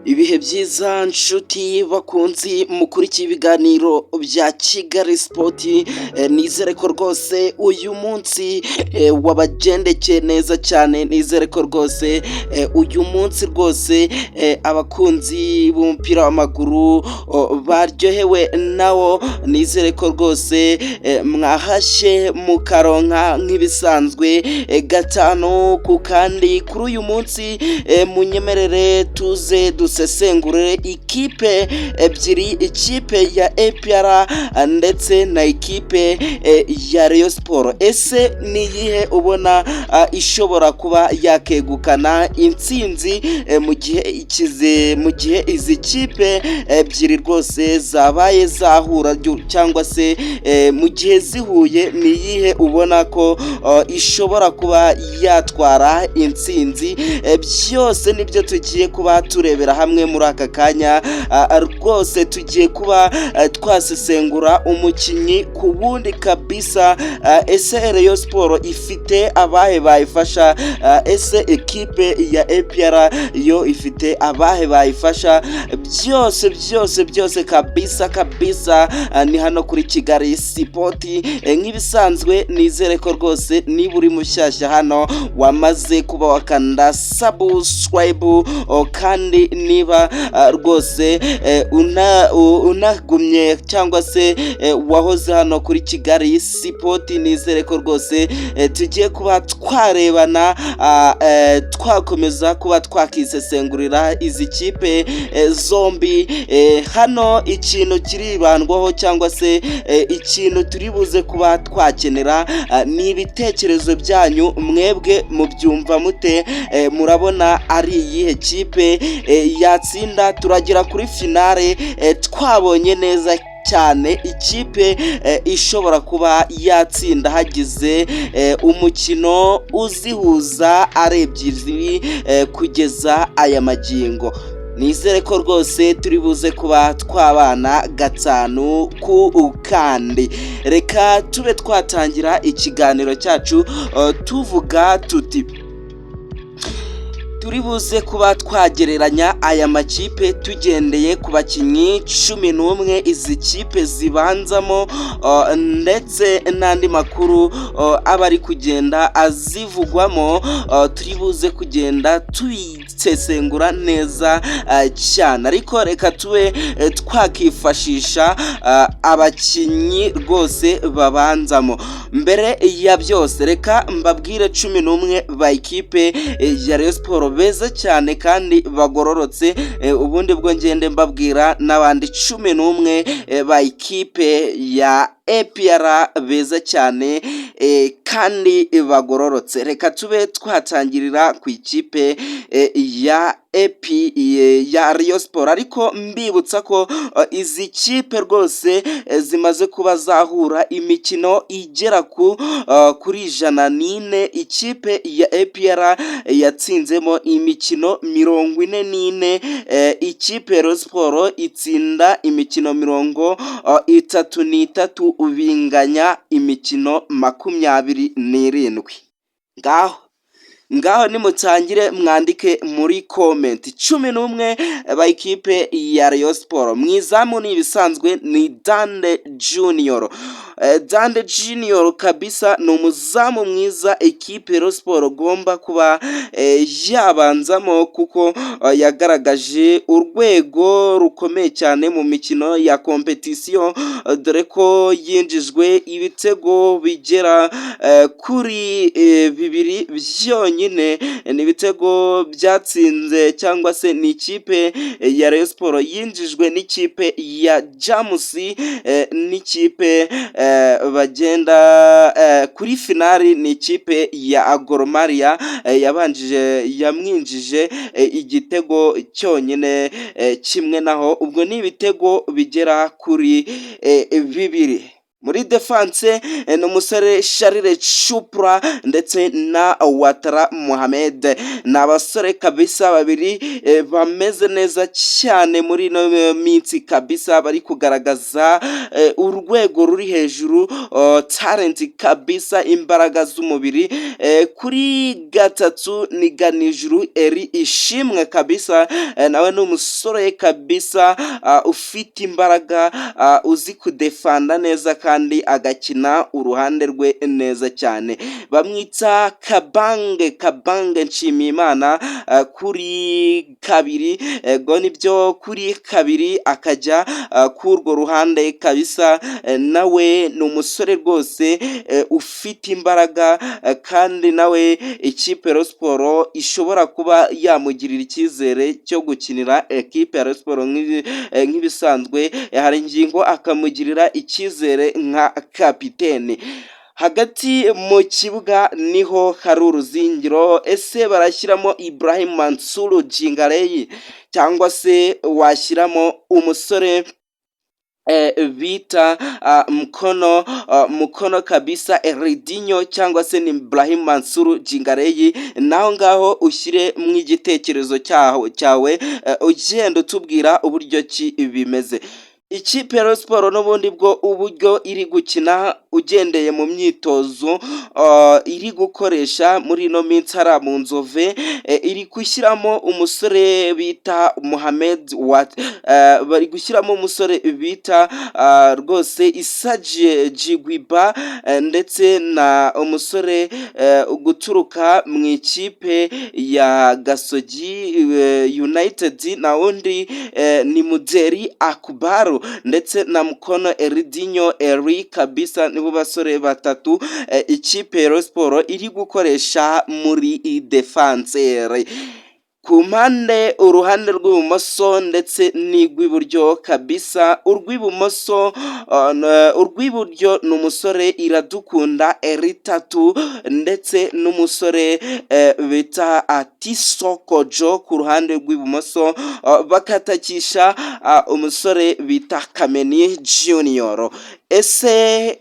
Ibihe byiza nshuti bakunzi mukurikiye ibiganiro bya Kigali Sport, nizere ko rwose uyu munsi wabagendekeye neza cyane, nizere ko rwose uyu munsi rwose abakunzi b'umupira w'amaguru baryohewe nawo, nizere ko rwose mwahashye mukaronka nk'ibisanzwe gatanu ku kandi. Kuri uyu munsi munyemerere tuze dusesengure ikipe ebyiri, ikipe ya APR ndetse na ikipe ya Rayon Sport. Ese ni iyihe ubona ishobora kuba yakegukana intsinzi mu gihe izi kipe ebyiri rwose zabaye zahura, cyangwa se mu gihe zihuye, ni iyihe ubona ko ishobora kuba yatwara intsinzi? Byose nibyo tugiye kuba turebera hamwe muri aka kanya. Rwose tugiye kuba twasesengura umukinnyi ku wundi kabisa. Ese Rayon Sport ifite abahe bayifasha? Ese ekipe ya APR yo ifite abahe bayifasha? Byose kabisa ni hano kuri Kigali Sport. Nk'ibisanzwe nizere ko rwose niba uri mushyashya hano wamaze kuba wakanda subscribe, kandi niba rwose unagumye cyangwa se wahoze hano kuri Kigali Sport, nizere ko rwose tugiye kuba twarebana, twakomeza kuba twakisesengurira izi kipe zombi. Hano ikintu kiribandwaho cyangwa se ikintu turi buze kuba twakenera ni ibitekerezo byanyu. Mwebwe mubyumva mute? Murabona ari iyihe kipe yatsinda? Turagera kuri finale twabonye neza cyane ikipe ishobora kuba yatsinda hagize umukino uzihuza ari ebyiri kugeza aya magingo. Nizere ko rwose turi buze kuba twabana gatanu ku kandi. Reka tube twatangira ikiganiro cyacu tuvuga tuti turi buze kuba twagereranya aya makipe tugendeye ku bakinnyi 11 izi kipe zibanzamo, ndetse n'andi makuru aba ari kugenda azivugwamo. Turi buze kugenda tubisesengura neza cyane, ariko reka tube twakifashisha abakinnyi rwose babanzamo. Mbere ya byose reka mbabwire 11 ba ikipe ya Rayon Sport beza cyane kandi bagororotse, ubundi bwo ngende mbabwira n'abandi 11 ba ikipe ya APR beza cyane kandi bagororotse. Reka tube twatangirira ku ikipe ya ya Rayon Sport, ariko mbibutsa ko izi kipe rwose zimaze kuba zahura imikino igera kuri 104. Ikipe ya APR yatsinzemo imikino 44, ikipe ya Rayon Sport itsinda imikino 33, binganya imikino 27. Ngaho nimutangire mwandike muri comment 11 ba ikipe ya Rayon Sport. Mwizamu ni ibisanzwe ni Dande Junior. Dande Junior kabisa ni umuzamu mwiza ekipe Rayon Sport gomba kuba yabanzamo, kuko yagaragaje urwego rukomeye cyane mu mikino ya competition, dore ko yinjijwe ibitego bigera kuri 2 byonyine. Ni ibitego byatsinze, cyangwa se ni ikipe ya Rayon Sport yinjijwe n'ikipe ya Jamus, n'ikipe bagenda kuri finali ni ikipe ya Gor Mahia yamwinjije igitego cyonyine kimwe, naho ubwo ni ibitego bigera kuri 2. muri defense ni umusore Charles Chupra ndetse na Watara Mohamed. Ni abasore kabisa babiri bameze neza cyane muri ino minsi kabisa, bari kugaragaza urwego ruri hejuru, talent kabisa, imbaraga z'umubiri. Kuri gatatu ni Ganijuru Eri Ishimwe kabisa, nawe ni umusore kabisa ufite imbaraga, uzi kudefanda neza kandi agakina uruhande rwe neza cyane. Bamwita Kabange Nshimiyimana. Kuri kabiri go nibyo, kuri kabiri akajya kurwo ruhande kabisa, nawe ni umusore rwose ufite imbaraga, kandi nawe ikipe ya Sport ishobora kuba yamugirira icyizere cyo gukinira ekipe ya Sport nk'ibisanzwe, hari ingingo akamugirira icyizere nka kapiteni. Hagati mu kibuga niho hari uruzingiro. Ese barashyiramo Ibrahim Mansour Djingarey cyangwa se washyiramo umusore bita Mukono kabisa Eridinho cyangwa se ni Ibrahim Mansour Djingarey? Naho ngaho ushyire mu igitekerezo cyawe ugenda utubwira uburyo ki bimeze. Ikipe ya Sport n'ubundi bwo uburyo iri gukina ugendeye mu myitozo iri gukoresha muri ino minsi hariya mu Nzove, iri gushyiramo umusore bita Mohamed bari gushyiramo umusore bita rwose Isaje Jigwiba, ndetse na umusore guturuka mu ikipe ya Gasogi United, na wundi ni Muderi Akbaru ndetse na Mukono Eridinho Eri kabisa. Nibo basore batatu ikipe ya Sport iri gukoresha muri defense. Ku mpande uruhande rw'ibumoso ndetse n'urw'iburyo kabisa. Urw'iburyo ni umusore Iradukunda Eritatu ndetse n'umusore bita Atisokojo. Ku ruhande rw'ibumoso bakatakisha umusore bita Kameni Junior. Ese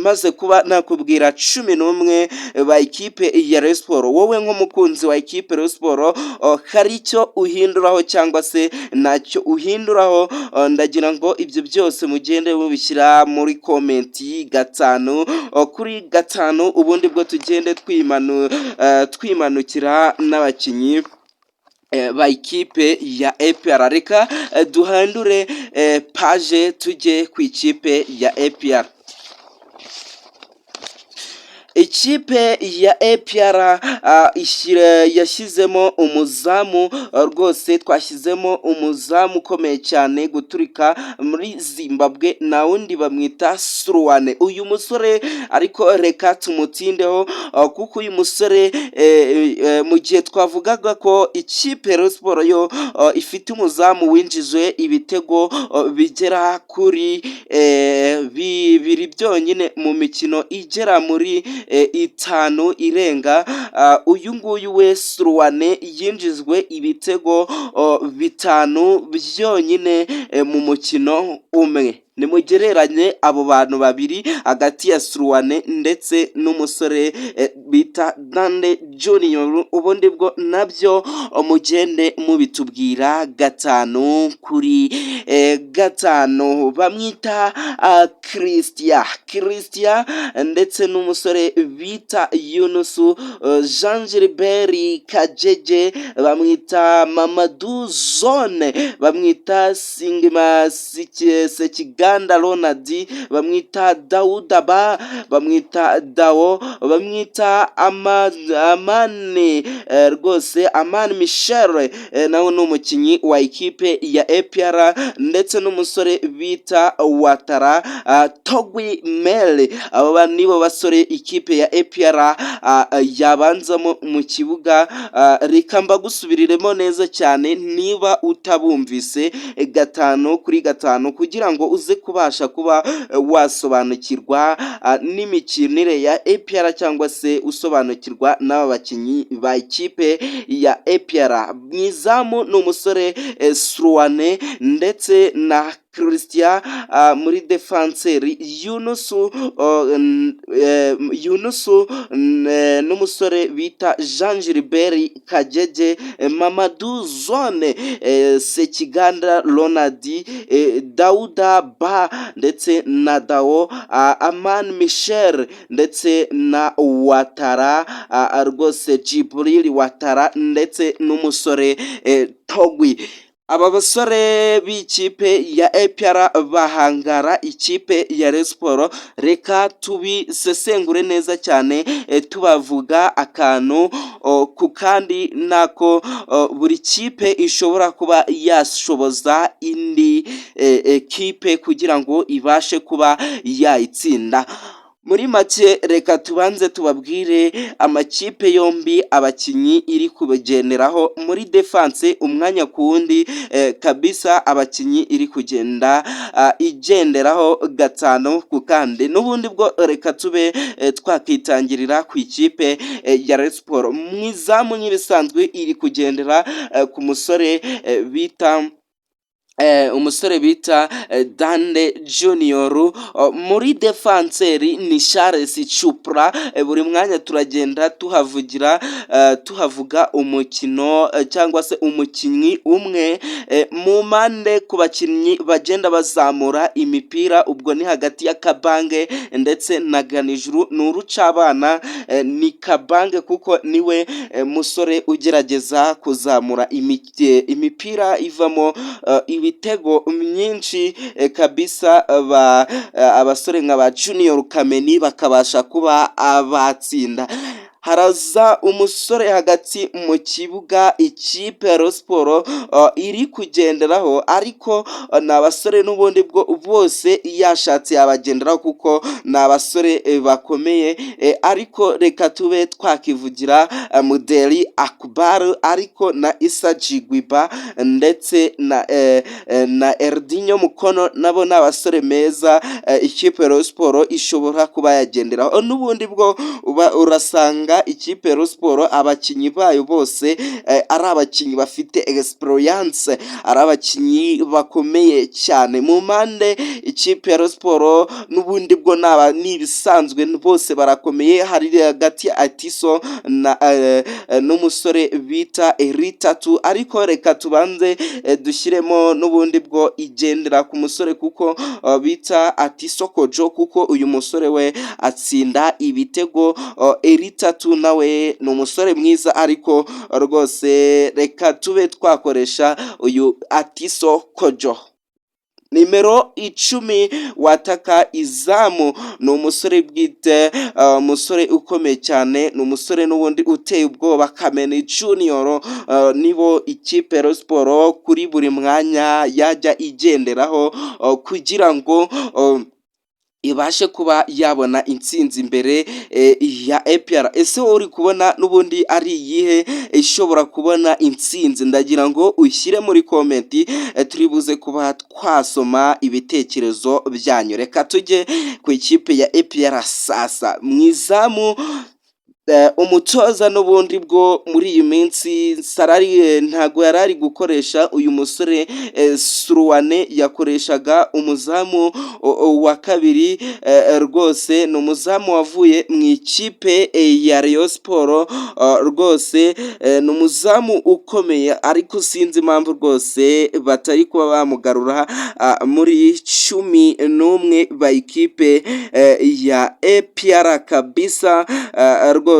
maze kuba nakubwira 11 ba ikipe ya Rayon Sport, wowe nk'umukunzi wa ikipe ya Rayon Sport hari icyo uhinduraho cyangwa se ntacyo uhinduraho? Ndagira ngo ibyo byose mugende mubishyira muri komenti 5 kuri 5, ubundi bwo tugende twimanukira n'abakinnyi ba ikipe ya APR. Reka duhandure page tujye ku ikipe ya APR. Ikipe ya APR yashyizemo umuzamu rwose, twashyizemo umuzamu ukomeye cyane guturika muri Zimbabwe, na wundi bamwita Surwane. Uyu musore ariko reka tumutindeho kuko uyu musore mu gihe twavugaga ko ikipe ya Sport yo ifite umuzamu winjije ibitego bigera kuri 2 byonyine mu mikino igera muri 5 irenga, uyu nguyu we Surwane yinjizwe ibitego 5 byonyine mu mukino umwe. Nimugereranye abo bantu babiri hagati ya Surwane ndetse n'umusore bita Dande Junior, ubundi bwo nabyo mugende mubitubwira 5 kuri 5. Bamwita Christian ndetse n'umusore bita Yunusu Jean Gilbert Kajeje, bamwita Mamadou Zone, bamwita Singima Sekiganda Ronald, bamwita Daudaba, bamwita Dao, bamwita Amane rwose Amani Michel, nawe ni umukinnyi wa ikipe ya APR, ndetse n'umusore bita Watara Togwi Mele. Aba nibo basore ikipe ya APR yabanzamo mu kibuga. Reka mbagusubiriremo neza cyane niba utabumvise 5 kuri 5 kugira ngo uze kubasha kuba wasobanukirwa n'imikinire ya APR cyangwa se usobanukirwa n'aba bakinnyi ba ikipe ya APR. Mwizamu ni umusore Surwane ndetse na Christian, muri defanseri Yunusu n'umusore bita Jean Gilbert Kajeje, Mamadou Zone, Sekiganda Ronald, Dauda Ba ndetse na Dao, Aman Michel ndetse na Watara, rwose Jibril Watara ndetse n'umusore Togwi. Aba basore b'ikipe ya APR bahangara ikipe ya Rayon Sports. Reka tubisesengure neza cyane, tubavuga akantu ku kandi nako buri kipe ishobora kuba yashoboza indi kipe kugira ngo ibashe kuba yayitsinda. Muri make reka tubanze tubabwire amakipe yombi abakinyi iri kubagenderaho muri defense umwanya ku wundi, kabisa abakinyi iri kugenda igenderaho gatanu ku kandi. N'ubundi bwo reka tube twakitangirira ku ikipe ya Rayon Sports. Mu izamu nk'ibisanzwe iri kugendera ku musore bita Dande Junior. Muri defanseri ni Charles Chupra. Buri mwanya turagenda tuhavuga umukino cyangwa se umukinnyi umwe mu mpande ku bakinnyi bagenda bazamura imipira, ubwo ni hagati ya Kabange ndetse na Ganijuru. N'urucabana ni Kabange kuko niwe musore ugerageza kuzamura imipira ivamo ibitego myinshi, kabisa abasore nka ba Junior Kameni bakabasha kuba abatsinda. Haraza umusore hagati mu kibuga ikipe ya Rayon Sports iri kugenderaho, ariko ni abasore n'ubundi bwo bose yashatse yabagenderaho kuko ni abasore bakomeye, ariko reka tube twakivugira Mudeli Akbar ariko na Issa Jigwiba ndetse na Erdinho Mukono, nabo ni abasore meza ikipe ya Rayon Sports ishobora kuba yagenderaho. N'ubundi bwo urasanga ikipe ya Rayon Sports abakinyi bayo bose ari abakinyi bafite experience, ari abakinyi bakomeye cyane. Mu mpande ikipe ya Rayon Sports n'ubundi bwo n'ibisanzwe bose barakomeye. Hari hagati ya Atiso n'umusore bita Eritatu, ariko reka tubanze dushyiremo n'ubundi bwo igendera ku musore kuko bita Atiso Kojo, kuko uyu musore we atsinda ibitego. Eritatu nawe ni umusore mwiza, ariko rwose reka tube twakoresha uyu Atiso Kojo. Nimero 10 wataka izamu ni umusore bwite, umusore ukomeye cyane, ni umusore n'ubundi uteye ubwoba, Kameni Junior. Nibo ikipe ya Rayon Sports kuri buri mwanya yajya igenderaho kugira ngo ibashe kuba yabona intsinzi imbere ya APR. Ese wowe uri kubona n'ubundi ari iyihe ishobora kubona intsinzi? Ndagira ngo ushyire muri komenti, turibuze kuba twasoma ibitekerezo byanyu. Reka tujye ku ikipe ya APR sasa. Mu izamu umutoza n'ubundi bwo muri iyi minsi Sarari ntago yarari gukoresha uyu musore Suruwane, yakoreshaga umuzamu wa kabiri. Rwose ni umuzamu wavuye mu ikipe ya Rayon Sports. Rwose ni umuzamu ukomeye, ariko sinzi impamvu rwose batari kuba bamugarura muri 11 ba ikipe ya APR kabisa. Rwose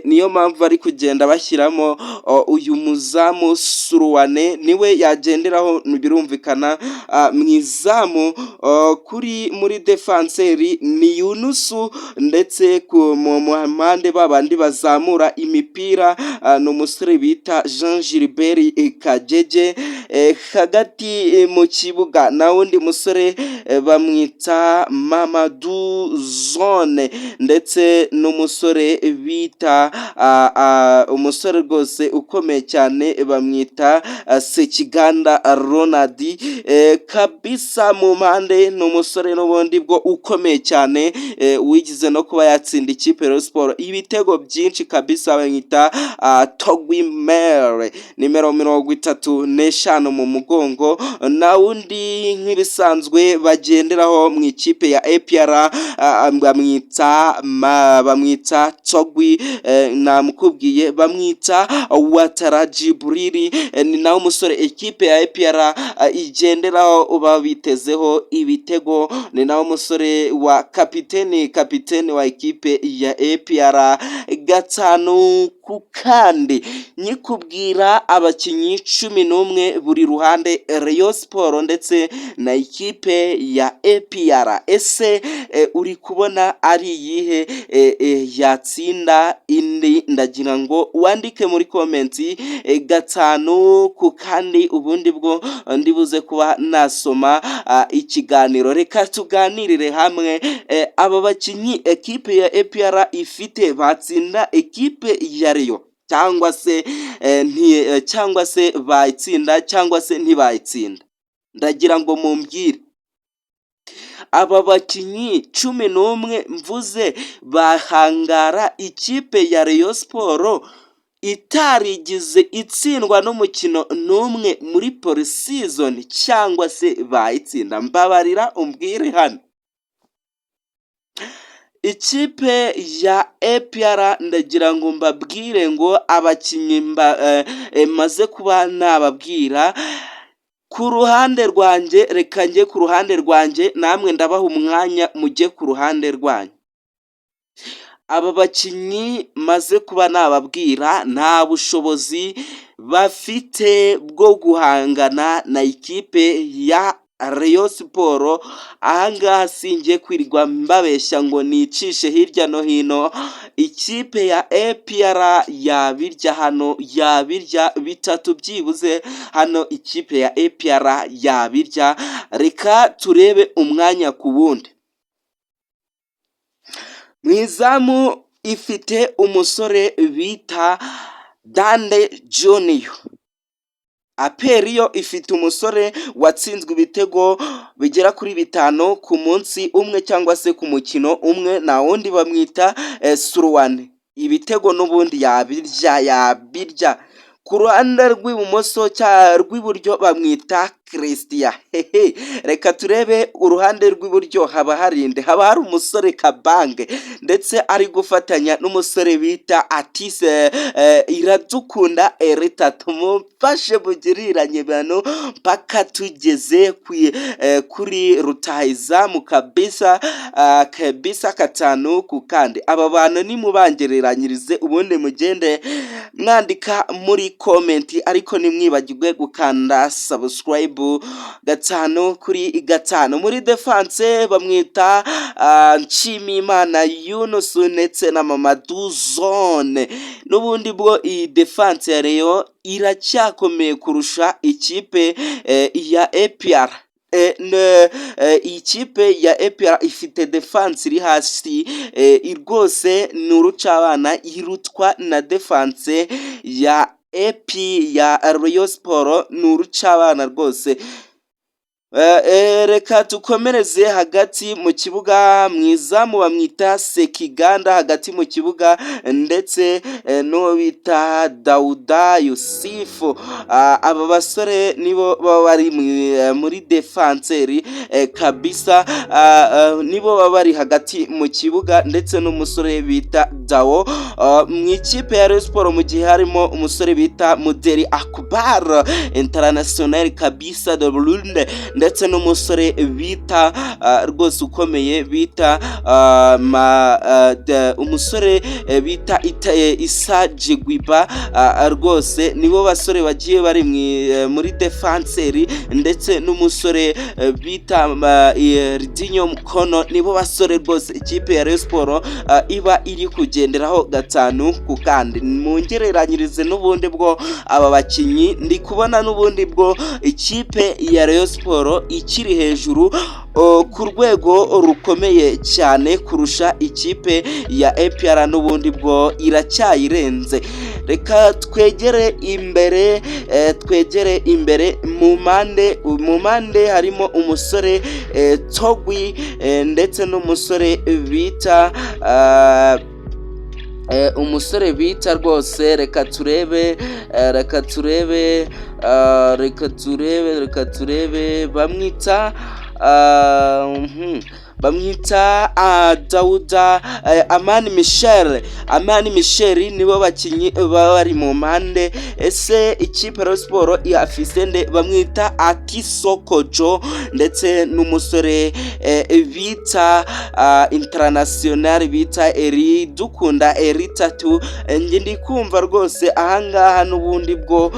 niyo mpamvu ari kugenda bashyiramo uyu muzamu Suruwane, niwe yagenderaho birumvikana. Mu izamu muri defanseri ni Yunusu, ndetse mu mpande babandi bazamura imipira ni umusore bita Jean Gilbert Kajeje. Hagati mu kibuga na wundi musore bamwita Mamadou Zone, ndetse n'umusore bita umusore rwose ukomeye cyane bamwita Sekiganda Ronald kabisa mu mpande ni umusore n'ubundi bwo ukomeye cyane wigize no kuba yatsinda ikipe ya Rayon Sports ibitego byinshi kabisa bamwita Togwi Mere nimero 35 mu mugongo na wundi nk'ibisanzwe bagenderaho mu ikipe ya APR bamwita Togwi namukubwiye bamwita Wataraji Buriri ni nawe umusore ikipe ya APR igenderaho babitezeho ibitego ni nawe umusore wa kapiteni wa ikipe ya APR gatanu ku kandi nyikubwira abakinyi 11 buri ruhande Rayon Sports ndetse na ikipe ya APR ese uri kubona ari iyihe yatsinda indi ndagira ngo wandike muri komenti gatanu ku kandi ubundi bwo ndibuze kuba nasoma ikiganiro reka tuganirire hamwe aba bakinyi ekipe ya APR ifite batsinda ekipe ya Rayon cyangwa se bayitsinda cyangwa se ntibayitsinda ndagira ngo mumbwire aba bakinyi 11 mvuze bahangara ikipe ya Rayon Sports itarigize itsindwa n'umukino n'umwe muri pre-season cyangwa se bayitsinda mbabarira umbwire hano ikipe ya APR ndagira ngo mbabwire ngo abakinyi maze kuba nababwira ku ruhande rwanjye reka njye ku ruhande rwanjye namwe ndabaha umwanya mujye ku ruhande rwanyu aba bakinyi maze kuba nababwira nta bushobozi bafite bwo guhangana na ikipe ya Rayon Sports ahangaha singiye kwirirwa mbabeshya ngo nicishe hirya no hino ikipe ya APR yabirya hano yabirya bitatu byibuze hano ikipe ya APR yabirya reka turebe umwanya ku wundi mwizamu ifite umusore bita Dande Junior Aperiyo ifite umusore watsinzwe ibitego bigera kuri 5 ku munsi umwe cyangwa se ku mukino umwe na wundi bamwita Surwane ibitego n'ubundi yabirya ku ruhande rw'ibumoso rw'iburyo bamwita Christian reka turebe uruhande rw'iburyo haba hari umusore Kabange ndetse ari gufatanya n'umusore bita Atise Iradukunda Erita tumufashe bugiriranye bano paka tugeze kuri rutahizamu kabisa gatanu ku kandi aba bantu nimubangereranyirize ubundi mugende mwandika muri komenti ariko nimwibagirwe gukanda subscribe gatanu kuri gatanu muri defense bamwita Nshimiyimana Yunus ndetse na Mamadou Zone n'ubundi bwo iyi defense ya Rayon iracyakomeye kurusha ikipe ya APR ikipe ya APR ifite defense iri hasi rwose n'urucabana irutwa na defense ya ya Rayon Sports n'urucabana rwose reka tukomereze hagati mu kibuga mwizamu bamwita Sekiganda hagati mu kibuga ndetse no bita Dauda Yusufu aba basore nibo baba bari muri defenseri kabisa nibo baba bari hagati mu kibuga ndetse n'umusore bita Dao mu ikipe ya Rayon Sports mu gihe harimo umusore bita Muderi Akbar international kabisa de Burundi ndetse n'umusore bita rwose ukomeye bita umusore bita Isa Jigwiba rwose nibo basore bagiye bari muri defenseri ndetse n'umusore bita Ridinho Mukono nibo basore rwose ikipe ya Rayon Sports iba iri kugenderaho gatanu ku kandi mungereranyirize n'ubundi bwo aba bakinyi ndi kubona n'ubundi bwo ikipe ya Rayon Sports Sport ikiri hejuru ku rwego rukomeye cyane kurusha ikipe ya APR, n'ubundi bwo iracyayirenze. Reka twegere imbere mu mpande harimo umusore Togwi ndetse n'umusore bita rwose, reka turebe bamwita Dauda Amani Michel nibo bakinyi bari mu mpande. Ese ikipe ya Sport ihafise nde? Bamwita Akisokojo ndetse n'umusore bita international bita Dukunda Eritatu. Nge ndi kumva rwose ahangaha n'ubundi bwo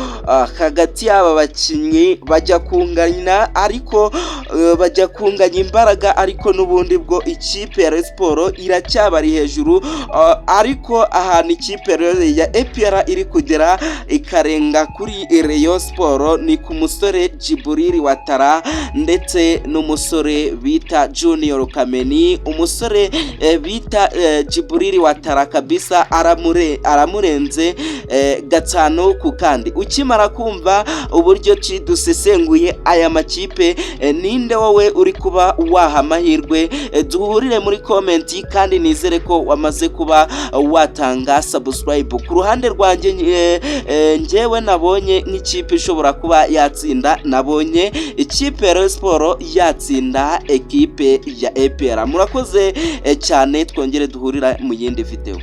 hagati y'aba bakinyi bajya kunganya imbaraga, ariko n'ubundi bwo ikipe ya Sport iracyabari hejuru, ariko ahantu ikipe ya APR iri kugera ikarenga kuri Rayon Sport ni ku musore Djibril Watara ndetse n'umusore bita Junior Kameni. Umusore bita Djibril Watara kabisa aramurenze gatanu ku kandi. Ukimara kumva uburyo dusesenguye aya makipe, ninde wowe uri kuba waha amahirwe? Duhurire muri komenti, kandi nizere ko wamaze kuba watanga subscribe. Ku ruhande rwanjye njyewe nabonye nk'ikipe ishobora kuba yatsinda, nabonye ikipe ya Sport yatsinda ekipe ya APR. Murakoze cyane, twongere duhurira mu yindi video.